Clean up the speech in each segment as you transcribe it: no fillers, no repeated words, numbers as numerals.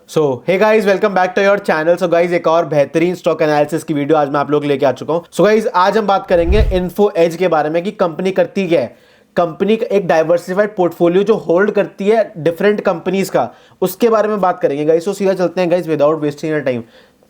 So hey guys, welcome back to your channel. So guys, एक और बेहतरीन stock analysis की वीडियो आज मैं आप लोग लेके आ चुका हूं। सो गाइस, आज हम बात करेंगे इन्फो एज के बारे में कि कंपनी करती क्या है। कंपनी का एक डाइवर्सिफाइड पोर्टफोलियो जो होल्ड करती है डिफरेंट कंपनीज का, उसके बारे में बात करेंगे गाइस। तो सीधा चलते हैं guys without wasting your time.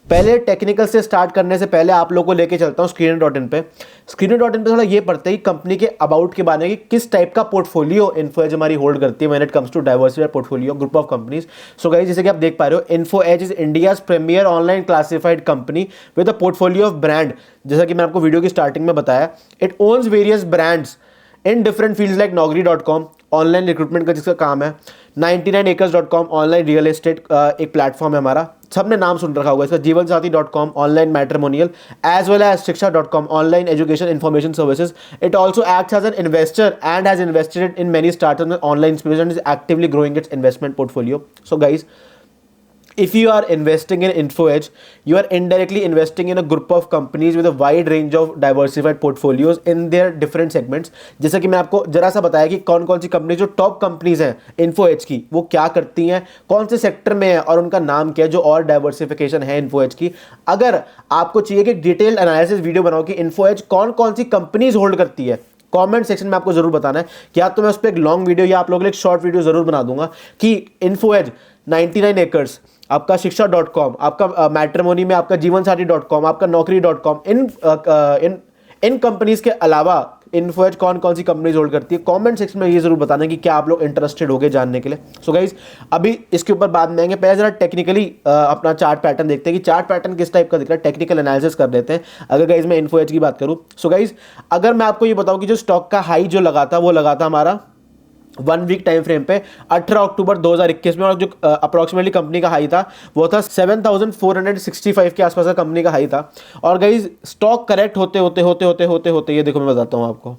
पहले टेक्निकल से स्टार्ट करने से पहले आप लोगों को लेके चलता हूं स्क्रीनर.इन पे। स्क्रीनर.इन पे थोड़ा ये पढ़ते ही कंपनी के अबाउट के बारे में कि किस टाइप का पोर्टफोलियो इन्फो एज हमारी होल्ड करती है when it comes to diversified portfolio group of companies. So guys, जैसे कि आप देख पा रहे हो, Info Edge is India's premier online classified company with a portfolio of brand. जैसा कि मैं आपको वीडियो की स्टार्टिंग में बताया, it owns various brands in different fields like Naukri.com online recruitment का जिसका काम है, 99acres.com ऑनलाइन रियल एस्टेट एक प्लेटफॉर्म है हमारा, सबने नाम सुन रखा होगा इसका, जीवनसाथी.com online matrimonial, as well as शिक्षा.com online education information services. It also acts as an investor and has invested in many startups in online space and is actively growing its investment portfolio. So guys, if you are investing in InfoEdge, you are indirectly investing in a group of companies with a wide range of diversified portfolios in their different segments। जैसा कि मैं आपको जरा सा बताया कि कौन कौन सी कंपनी जो टॉप कंपनीज हैं InfoEdge की, वो क्या करती हैं, कौन से सेक्टर में है और उनका नाम क्या है, जो और डाइवर्सिफिकेशन है InfoEdge की। अगर आपको चाहिए कि डिटेल एनालिसिस वीडियो बनाओ कि InfoEdge कौन कौन सी कंपनीज होल्ड करती है, कमेंट सेक्शन में आपको जरूर बताना है। क्या तो मैं उस पर एक लॉन्ग वीडियो या आप लोगों के लिए एक शॉर्ट वीडियो जरूर बना दूंगा कि InfoEdge, 99 एकर्स, आपका शिक्षा.com, आपका मैट्रिमोनी में आपका जीवनसाथी.com, आपका Naukri.com, इन कंपनीज के अलावा InfoEdge कौन कौन सी कंपनीज होल्ड करती है। कमेंट सेक्शन में ये जरूर बताना कि क्या आप लोग इंटरेस्टेड होगे जानने के लिए। सो गाइज, अभी इसके ऊपर बाद में आएंगे। पहले जरा टेक्निकली अपना चार्ट पैटर्न देखते हैं कि चार्ट पैटर्न किस टाइप का दिख रहा है, टेक्निकल एनालिसिस कर लेते हैं। अगर गाइज मैं InfoEdge की बात करूं, सो गाइज अगर मैं आपको ये बताऊं कि जो स्टॉक का हाई जो लगा था, वो लगा था हमारा 1 वीक टाइम फ्रेम पे 18 अक्टूबर 2021 में, और जो अप्रोक्सीमेटली कंपनी का हाई था वो था 7465 के आसपास का कंपनी का हाई था। और गाइज स्टॉक करेक्ट होते होते होते होते होते होते ये देखो मैं बताता हूँ आपको,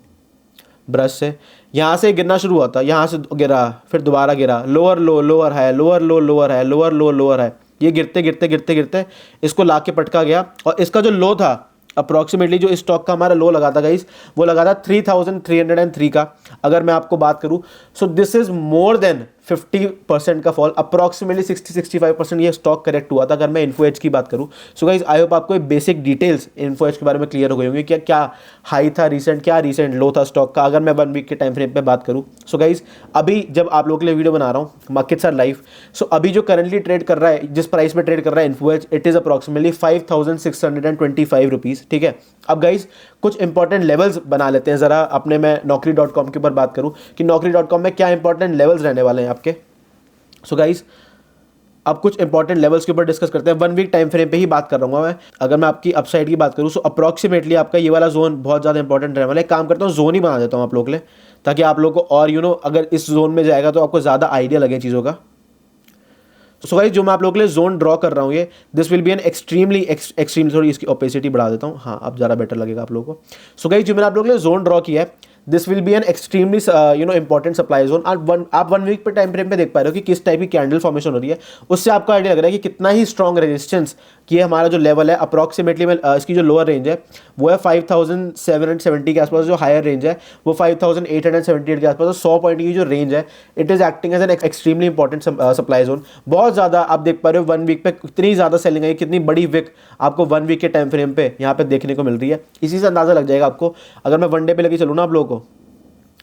ब्रश से यहाँ से गिरना शुरू हुआ था, यहाँ से गिरा, फिर दोबारा गिरा, लोअर लो लोअर है, लोअर लो लोअर है, लोअर लो लोअर है, ये गिरते गिरते गिरते गिरते इसको ला के पटका गया। और इसका जो लो था अप्रोक्सीमेटली, जो इस स्टॉक का हमारा लो लगा था गाइस, वो लगा था 3303 का। अगर मैं आपको बात करूं, so this is more than 50% का फॉल, अप्रोक्सीमेटली 60-65% ये स्टॉक करेक्ट हुआ था अगर मैं InfoEdge की बात करूं। सो गाइस, आई होप आपको बेसिक डिटेल्स InfoEdge के बारे में क्लियर हो गई होंगी, क्या क्या हाई था रिसेंट, क्या रिसेंट लो था स्टॉक का, अगर मैं 1 वीक के टाइम फ्रेम पे बात करूं। सो गाइस, अभी जब आप लोगों के लिए वीडियो बना रहा हूं, मार्केट्स आर लाइव। सो अभी जो करंटली ट्रेड कर रहा है, जिस प्राइस पे ट्रेड कर रहा है InfoEdge, it is approximately 5625 rupees. ठीक है, अब गाइस कुछ इंपॉर्टेंट लेवल्स बना लेते हैं जरा अपने। मैं Naukri.com के ऊपर बात करूं कि Naukri.com में क्या इंपॉर्टेंट लेवल्स रहने वाले हैं आपके। सो गाइस, अब कुछ इंपॉर्टेंट लेवल्स के ऊपर डिस्कस करते हैं। 1 वीक टाइम फ्रेम पे ही बात कर रहा हूँ मैं। अगर मैं आपकी अपसाइड की बात करूँ, सो अप्रोक्सीमेटली आपका ये वाला जोन बहुत ज़्यादा इंपॉर्टेंट रहने वाला है। काम करता हूँ जोन ही बना देता हूँ आप लोग के लिए, ताकि आप लोग को और अगर इस जोन में जाएगा तो आपको ज़्यादा आइडिया लगे चीज़ों का। सो गाइस, जो मैं आप लोगों के लिए जोन ड्रॉ कर रहा हूँ, ये this will be an extremely extreme, थोड़ी इसकी ओपेसिटी बढ़ा देता हूँ, हाँ अब ज़्यादा बेटर लगेगा आप लोगों को। सो गाइस, जो मैंने आप लोगों के लिए जोन ड्रॉ किया है, this will be N extremely important supply zone. आप 1 वीक पे टाइम फ्रेम पे देख पा रहे हो कि किस टाइप की कैंडल फॉर्मेशन हो रही है, उससे आपको आइडिया लग रहा है कि कितना ही स्ट्रॉन्ग रेजिस्टेंस की हमारा जो लेवल है। अप्रोक्सीमेटली इसकी जो लोअर रेंज है वो है 5770 के आसपास, जो हायर रेंज है वो 5878 के आसपास। 100 पॉइंट की जो रेंज है, it is acting as an extremely important supply zone. बहुत ज़्यादा आप देख पा रहे हो 1 वीक पे कितनी ज़्यादा सेलिंग है, कितनी बड़ी विक आपको 1 वीक के टाइम फ्रेम पे यहाँ पे देखने को मिल रही है। इसी से अंदाज़ा लग जाएगा आपको, अगर मैं 1 डे पे लेके चलूँ ना आप लोगों को,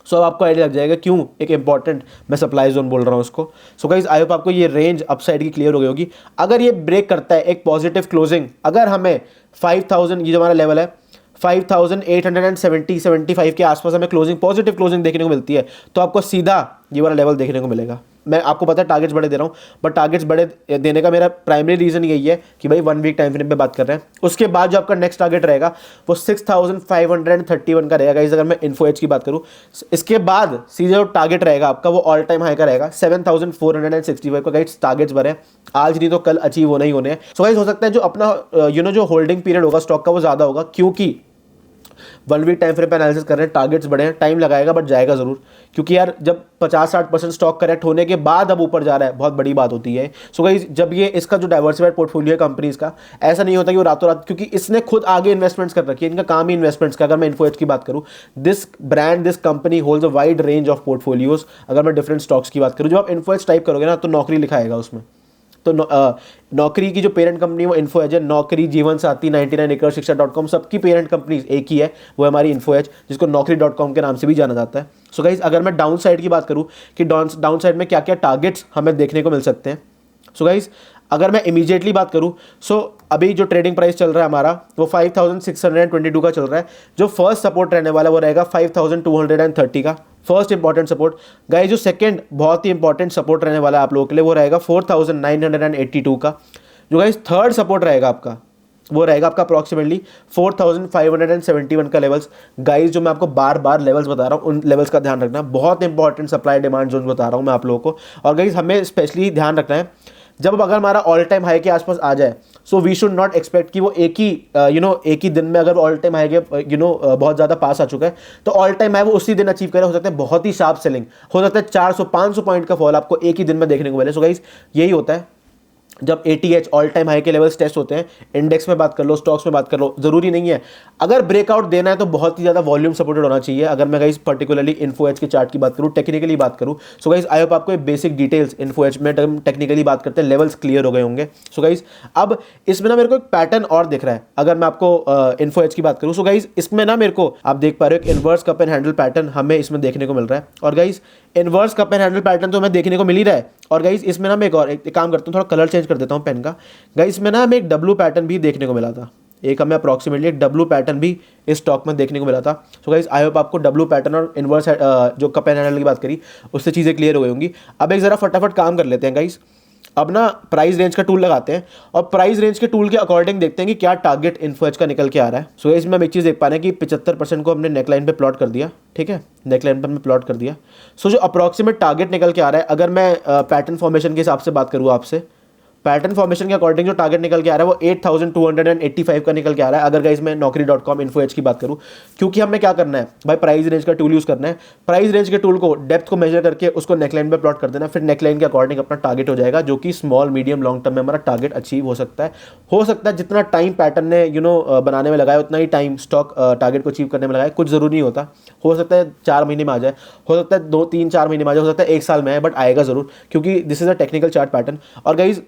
सो अब आपको आइडिया लग जाएगा क्यों एक इंपॉर्टेंट मैं सप्लाई जोन बोल रहा हूँ उसको। सो गाइस, आई होप आपको ये रेंज अपसाइड की क्लियर हो गई होगी। अगर ये ब्रेक करता है एक पॉजिटिव क्लोजिंग, अगर हमें 5000, ये जो हमारा लेवल है 5875 के आसपास हमें क्लोजिंग, पॉजिटिव क्लोजिंग देखने को मिलती है, तो आपको सीधा ये वाला लेवल देखने को मिलेगा। मैं आपको पता है टारगेट्स बड़े दे रहा हूँ, बट टारगेट्स बड़े देने का मेरा प्राइमरी रीजन यही है कि भाई 1 वीक टाइम फ्रेम पे बात कर रहे हैं। उसके बाद जो आपका नेक्स्ट टारगेट रहेगा वो 6531 का रहेगा गाइस, अगर मैं InfoEdge की बात करूँ। इसके बाद सीधे जो टारगेट रहेगा आपका वो ऑल टाइम हाई का रहेगा 7465 का। गाइस टारगेट्स बड़े हैं, आज नहीं तो कल अचीव होने ही होने हैं। सो गाइस, हो सकता है जो अपना जो होल्डिंग पीरियड होगा स्टॉक का वो ज़्यादा होगा, क्योंकि 1 वीक टाइम फ्रेम पे एनालिसिस कर रहे हैं, टारगेट्स बड़े हैं, टाइम लगाएगा बट जाएगा जरूर। क्योंकि यार जब 50-60% स्टॉक करेक्ट होने के बाद अब ऊपर जा रहा है, बहुत बड़ी बात होती है। सो गाइस, जब ये इसका जो डाइवर्सिफाइड पोर्टफोलियो है कंपनीज का, ऐसा नहीं होता कि वो रातों रात, क्योंकि इसने खुद आगे इन्वेस्टमेंट्स कर रखी है, इनका काम ही इन्वेस्टमेंट्स का। अगर मैं InfoEdge की बात करूँ, this brand, this company holds a wide range of portfolios. अगर मैं डिफरेंट स्टॉक्स की बात करूँ, जब आप InfoEdge टाइप करोगे ना तो Naukri लिखा आएगा उसमें, तो नौकरी की जो पेरेंट कंपनी वो इन्फो एज है, नौकरी, जीवन साथी, 99acres, शिक्षा.com, सबकी पेरेंट कंपनी एक ही है, वो है हमारी इन्फो एज, जिसको नौकरी.com के नाम से भी जाना जाता है। सो गाइज अगर मैं डाउन साइड की बात करूँ कि डाउन साइड में क्या क्या टारगेट्स हमें देखने को मिल सकते हैं। सो गाइज अगर मैं इमीडिएटली बात करूं, सो अभी जो ट्रेडिंग प्राइस चल रहा है हमारा वो 5622 का चल रहा है। जो फर्स्ट सपोर्ट रहने वाला वो रहेगा 5230 का, फर्स्ट इंपॉर्टेंट सपोर्ट। गाइस जो सेकंड बहुत ही इंपॉर्टेंट सपोर्ट रहने वाला है आप लोगों के लिए वो रहेगा 4982 का। जो गाइस थर्ड सपोर्ट रहेगा आपका वो रहेगा आपका अप्रॉक्सीमेटली 4571 का लेवल्स। गाइस जो मैं आपको बार बार लेवल्स बता रहा हूँ उन लेवल्स का ध्यान रखना, बहुत इंपॉर्टेंट सप्लाई डिमांड जोन बता रहा हूँ मैं आप लोगों को। और गाइस हमें स्पेशली ध्यान रखना है जब अगर हमारा ऑल टाइम हाई के आसपास आ जाए, so we should not expect कि वो एक ही दिन में, अगर ऑल टाइम हाई के बहुत ज़्यादा पास आ चुका है तो ऑल टाइम हाई वो उसी दिन अचीव करे। हो सकता है बहुत ही शार्प सेलिंग, हो सकता है 400-500 पॉइंट का फॉल आपको एक ही दिन में देखने को मिले। सो गाइस यही होता है जब ATH ऑल टाइम हाई के लेवल्स टेस्ट होते हैं। इंडेक्स में बात कर लो, स्टॉक्स में बात कर लो, जरूरी नहीं है अगर ब्रेकआउट देना है तो बहुत ही ज्यादा वॉल्यूम सपोर्टेड होना चाहिए। अगर मैं गाइस पर्टिकुलरली इन्फो एज के चार्ट की बात करूं, टेक्निकली बात करूं, सो गाइस आई होप आपको बेसिक डिटेल्स इन्फो एज में टेक्निकली बात करते हैं लेवल्स क्लियर हो गए होंगे। सो गाइस अब इसमें ना मेरे को एक पैटर्न और दिख रहा है अगर मैं आपको इन्फो एज की बात करूं। सो गाइस इसमें ना मेरे को आप देख पा रहे हो एक inverse cup and handle pattern हमें इसमें देखने को मिल रहा है। और guys inverse cup and handle pattern तो हमें देखने को मिल ही रहा है। और गाइस इसमें ना मैं एक काम करता हूँ, थोड़ा कलर चेंज कर देता हूँ पेन का। गाइस में ना हमें एक डब्ल्यू पैटर्न भी देखने को मिला था, एक हमें अप्रॉक्सीमेटली एक डब्ल्यू पैटर्न भी इस स्टॉक में देखने को मिला था। सो गाइस आई होप आपको डब्ल्यू पैटर्न और इनवर्स जो कप एंड हैंडल की बात करी उससे चीज़ें क्लियर हो गई होंगी। अब एक ज़रा फटाफट काम कर लेते हैं गाइस, अब ना प्राइस रेंज का टूल लगाते हैं और प्राइस रेंज के टूल के अकॉर्डिंग देखते हैं कि क्या टारगेट इन्फो एज का निकल के आ रहा है। सो इसमें हम एक चीज़ देख पा रहे हैं कि 75% को हमने नेकलाइन पे प्लॉट कर दिया, ठीक है, नेकलाइन पर हमने प्लॉट कर दिया। सो जो अप्रॉक्सीमेट टारगेट निकल के आ रहा है, अगर मैं पैटर्न फॉर्मेशन के हिसाब से बात करूँ आपसे, पैटर्न फॉर्मेशन के अकॉर्डिंग जो टारगेट निकल के आ रहा है वो 8285 का निकल के आ रहा है। अगर गाइस मैं नौकरी.com इन्फो एज की बात करूं, क्योंकि हमें क्या करना है भाई, प्राइस रेंज का टूल यूज करना है। प्राइस रेंज के टूल को डेप्थ को मेजर करके उसको नेकलाइन पे प्लॉट कर देना, फिर नेकलाइन के अकॉर्डिंग अपना टारगेट हो जाएगा, जो कि स्मॉल मीडियम लॉन्ग टर्म में हमारा टारगेट अचीव हो सकता है। जितना टाइम पैटर्न ने बनाने में लगाया उतना ही टाइम स्टॉक टारगेट को अचीव करने में लगाया, कुछ जरूरी नहीं होता। हो सकता है 4 महीने में आ जाए, हो सकता है 2-3-4 महीने में आ जाए, हो सकता है 1 साल में आए, बट आएगा जरूर, क्योंकि this is a technical chart pattern. और गाइज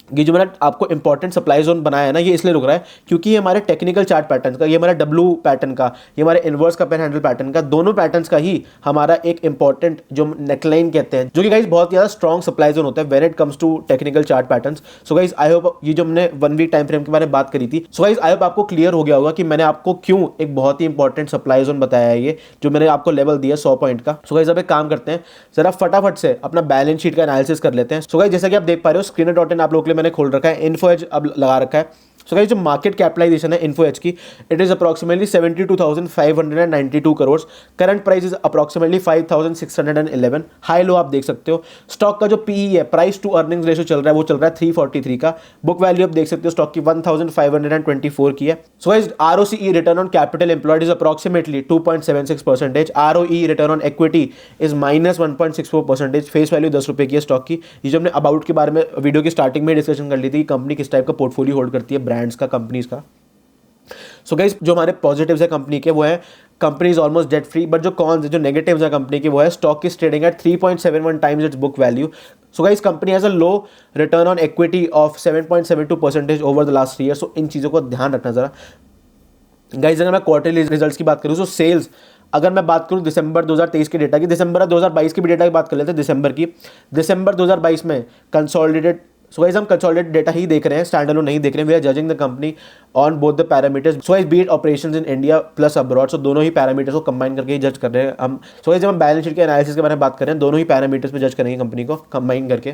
ये जो मैंने आपको इंपॉर्टेंट सप्लाई जोन बनाया है ना, ये इसलिए रुक रहा है क्योंकि ये हमारे टेक्निकल चार्ट पैटर्न का, ये हमारा डब्ल्यू पैटर्न का, ये हमारे inverse cup and handle pattern का, दोनों पैटर्न्स का ही हमारा एक इंपॉर्टेंट जो नेकलाइन कहते हैं, जो कि गाइस बहुत ज़्यादा स्ट्रॉन्ग सप्लाई जोन होता है when it comes to technical chart patterns. So guys I hope ये जो हमने 1 वीक टाइम फ्रेम के बारे में बात करी थी, सो गाइस आई होप आपको क्लियर हो गया होगा कि मैंने आपको क्यों एक बहुत ही इंपॉर्टेंट सप्लाई जोन बताया है, ये जो मैंने आपको लेवल दिया 100 पॉइंट का। सो गाइस अब एक काम करते हैं, जरा फटाफट से अपना बैलेंस शीट का एनालिसिस कर लेते हैं। सो गाइस जैसा कि आप देख पा रहे हो स्क्रीनर.इन आप लोगों के लिए मैंने खोल रखा है, इन्फो एज अब लगा रखा है। सो गाइस जो मार्केट कैपिटलाइजेशन है इन्फो एज की, it is approximately 72,592 crore. Current price is approximately 5,611। High low आप देख सकते हो। स्टॉक का जो पीई है, प्राइस टू अर्निंग्स रेशियो चल रहा है, वो चल रहा है 343 का। बुक वैल्यू आप देख सकते हो स्टॉक की 1,524 की है। So guys ROCE return on capital employed is approximately 2.76%। ROE return on equity is -1.64%। Face value 10 रुपए की है स्टॉक की। ये जो हमने अबाउट के बारे में वीडियो की स्टार्टिंग में डिस्कशन कर ली थी, कंपनी किस टाइप का पोर्टफोलियो होल्ड करती है, ब्रांड्स का, कंपनीज का। सो गाइस जो हमारे पॉजिटिव्स है कंपनी के वो है company is almost debt free, but जो कॉन्स है, जो नेगेटिव्स है कंपनी के वो है स्टॉक की trading at 3.71 times its book value. So guys company has a low return on equity of 7.72% over the last 3 year. So इन चीज़ों को ध्यान रखना जरा गाइस। अगर मैं क्वार्टरली रिजल्ट्स की बात करूँ, सो सेल्स अगर मैं बात करूँ दिसंबर 2023 के डेटा की, दिसंबर 2022 की भी डेटा की बात कर लेते हैं, दिसंबर की, दिसंबर 2022 में कंसोलिडेटेड। सो गाइस हम कंसोलिडेटेड डेटा ही देख रहे हैं, स्टैंड अलोन नहीं देख रहे हैं। We are judging the company on both the parameters. So guys be it operations in India plus abroad, so दोनों ही पैरामीटर्स को कंबाइन करके ही जज कर रहे हैं हम। सो गाइस जब हम बैलेंस शीट के एनालिसिस के बारे में बात कर रहे हैं, दोनों ही पैरामीटर्स पे जज करेंगे कंपनी को कंबाइन करके।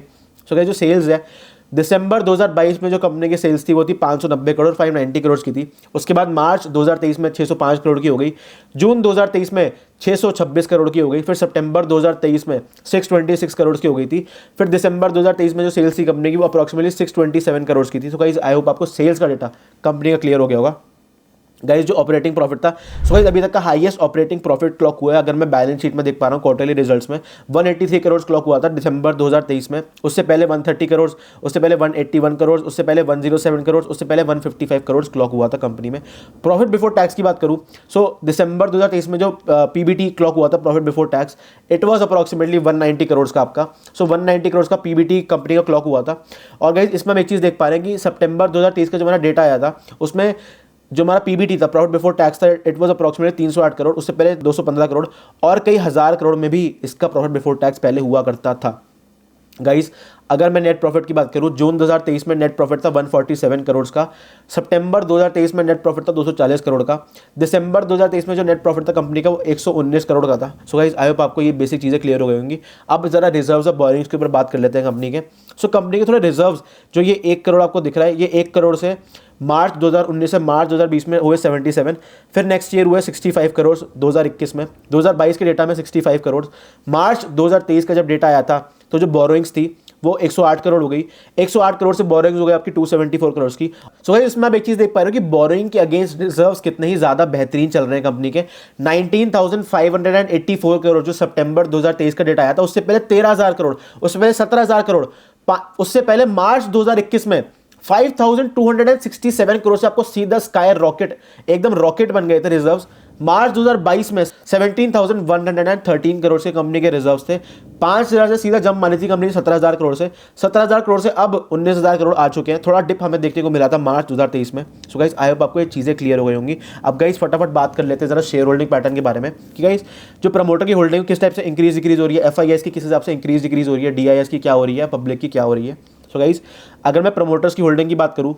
सो गाइस जो सेल्स है, दिसंबर 2022 में जो कंपनी की सेल्स थी वो थी 590 करोड़, 590 करोड़ की थी। उसके बाद मार्च 2023 में 605 करोड़ की हो गई, जून 2023 में 626 करोड़ की हो गई, फिर सितंबर 2023 में 626 करोड़ की हो गई थी, फिर दिसंबर 2023 में जो सेल्स थी कंपनी की वो अप्रॉक्सीमेटली 627 करोड़ की थी। तो गाइस आई होप आपको सेल्स का डेटा कंपनी का क्लियर हो गया होगा। गाइस जो ऑपरेटिंग प्रॉफिट था, सो गाइस अभी तक का हाईएस्ट ऑपरेटिंग प्रॉफिट क्लॉक हुआ है, अगर मैं बैलेंस शीट में देख पा रहा हूँ क्वार्टरली रिजल्ट्स में 183 करोड़ क्लॉक हुआ था दिसंबर 2023 में। उससे पहले 130 करोड़, उससे पहले 181 करोड़, उससे पहले 107 करोड़, उससे पहले 155 करोड़ क्लॉक हुआ था कंपनी में। प्रॉफिट बिफोर टैक्स की बात करूँ, सो दिसंबर 2023 में जो पीबीटी क्लॉक हुआ था profit before tax, it was approximately 190 crore का आपका। सो 190 करोड़ का पीबीटी कंपनी का क्लॉक हुआ था। और गाइस इसमें हम एक चीज़ देख पा रहे हैं कि सितंबर 2023 का जो हमारा डेटा आया था उसमें जो हमारा पीबीटी था प्रॉफिट बिफोर टैक्स था, इट वाज अप्रॉक्सीमेटली 308 करोड़, उससे पहले 215 करोड़ और कई हज़ार करोड़ में भी इसका प्रॉफिट बिफोर टैक्स पहले हुआ करता था। गाइस अगर मैं नेट प्रॉफिट की बात करूं, जून 2023 में नेट प्रॉफिट था 147 करोड़ का, सितंबर 2023 में नेट प्रॉफिट था 240 करोड़ का, दिसंबर 2023 में जो नेट प्रॉफिट था कंपनी का वो 119 करोड़ का था। सो गाइस आई होप आपको ये बेसिक चीज़ें क्लियर हो गई होंगी। अब जरा रिजर्व्स और बोरिंग्स के ऊपर बात कर लेते हैं कंपनी के। सो कंपनी के थोड़े रिजर्व्स, जो ये 1 करोड़ आपको दिख रहा है, ये 1 करोड़ से मार्च 2019 से मार्च 2020 में हुए 77, फिर नेक्स्ट ईयर हुए 65 करोड़ 2021 में, 2022 के डेटा में 65 करोड़, मार्च 2023 का जब डेटा आया था तो जो बोरोइंग्स थी वो 108 करोड़ हो गई, 108 करोड़ से बोरोइंग्स हो गई आपकी 274 करोड़ की। सो गाइस इसमें आप एक चीज देख पा रहे हो कि बोरोइंग के अगेंस्ट रिजर्व्स कितने ही ज्यादा बेहतरीन चल रहे हैं कंपनी के। 19,584 करोड़ जो सितंबर 2023 का डेटा आया था, उससे पहले 13,000 करोड़, उससे पहले 17,000 करोड़, उससे पहले मार्च 2021 में 5,267 करोड़ से आपको सीधा स्काई रॉकेट, एकदम रॉकेट बन गए थे रिजर्व्स। मार्च 2022 में 17,113 करोड़ से कंपनी के रिजर्व्स थे, 5,000 से सीधा जंप मानी थी कंपनी ने 17,000 करोड़ से, 17,000 करोड़ से अब 19,000 करोड़ आ चुके हैं। थोड़ा डिप हमें देखने को मिला था मार्च 2023 में। सो गाइस आई होप आपको ये चीज़ें क्लियर हो गई होंगी। अब गाइस फटाफट बात कर लेते हैं जरा शेयर होल्डिंग पैटर्न के बारे में कि गाइस जो प्रमोटर की होल्डिंग किस टाइप से इंक्रीज डिक्रीज हो रही है, एफआईएस की किस हिसाब से इंक्रीज डिक्रीज हो रही है, डीआईएस की क्या हो रही है, पब्लिक की क्या हो रही है। सो गाइस अगर मैं प्रमोटर्स की होल्डिंग की बात करूं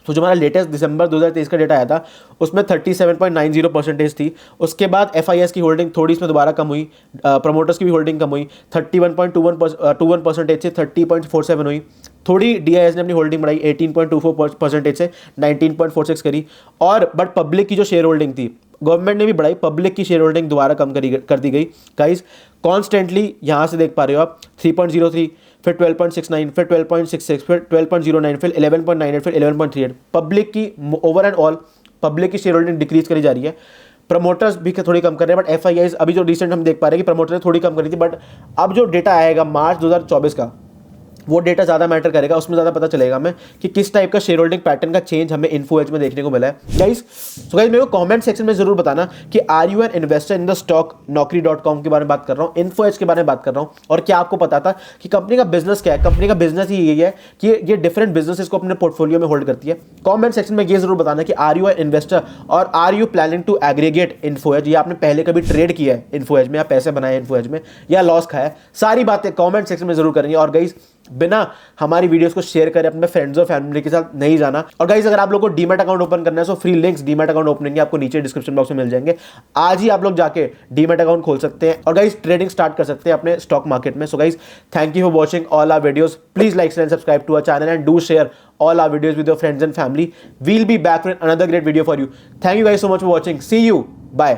तो जो हमारा लेटेस्ट दिसंबर 2023 का डेटा आया था उसमें 37.90% थी। उसके बाद एफआईएस की होल्डिंग थोड़ी इसमें दोबारा कम हुई, प्रमोटर्स की भी होल्डिंग कम हुई, 31.21% से 30.47 हुई। थोड़ी डीआईएस ने अपनी होल्डिंग बढ़ाई 18.24% से 19.46 करी। और बट पब्लिक की जो शेयर होल्डिंग थी गवर्नमेंट ने भी बढ़ाई, पब्लिक की शेयर होल्डिंग दोबारा कम कर दी गई। गाइस कॉन्स्टेंटली यहाँ से देख पा रहे हो आप 3.03, फिर 12.69, फिर 12.66, फिर 12.09, फिर 11.98, फिर 11.38। पब्लिक की ओवर एंड ऑल पब्लिक की शेयर होल्डिंग डिक्रीज करी जा रही है। प्रमोटर्स भी थोड़ी कम कर रहे हैं, बट एफआईआई अभी जो रिसेंट हम देख पा रहे हैं कि प्रमोटर ने थोड़ी कम करी थी, बट अब जो डेटा आएगा मार्च 2024 का वो डेटा ज़्यादा मैटर करेगा, उसमें ज़्यादा पता चलेगा हमें कि किस टाइप का शेयर होल्डिंग पैटर्न का चेंज हमें इन्फो एज में देखने को मिला है। गाइस सो गाइस मेरे को कमेंट सेक्शन में जरूर बताना कि are you an investor in the stock naukri.com के बारे में बात कर रहा हूँ, इन्फो एज के बारे में बात कर रहा हूँ, और क्या आपको पता था कि कंपनी का बिजनेस क्या है। कंपनी का बिजनेस ही यही है कि ये डिफरेंट बिजनेसेस को अपने पोर्टफोलियो में होल्ड करती है। कॉमेंट सेक्शन में ये जरूर बताना कि आर यू एन इन्वेस्टर और are you planning to aggregate Info Edge, या आपने पहले कभी ट्रेड किया है इन्फो एज में, या पैसे बनाए इन्फो एज में, या लॉस खाया है। सारी बातें कॉमेंट सेक्शन में जरूर करेंगे। और गाइस बिना हमारी वीडियोस को शेयर करें अपने फ्रेंड्स और फैमिली के साथ नहीं जाना। और गाइस अगर आप लोगों को डीमैट अकाउंट ओपन करना है तो free links demat account opening के आपको नीचे डिस्क्रिप्शन बॉक्स में मिल जाएंगे। आज ही आप लोग जाके डीमैट अकाउंट खोल सकते हैं और गाइस ट्रेडिंग स्टार्ट कर सकते हैं अपने स्टॉक मार्केट में। So guys thank you for watching all our videos, please like and subscribe to our channel and do share all our videos with your friends and family. We'll be back with another great video for you. Thank you guys so much for watching. See you. Bye.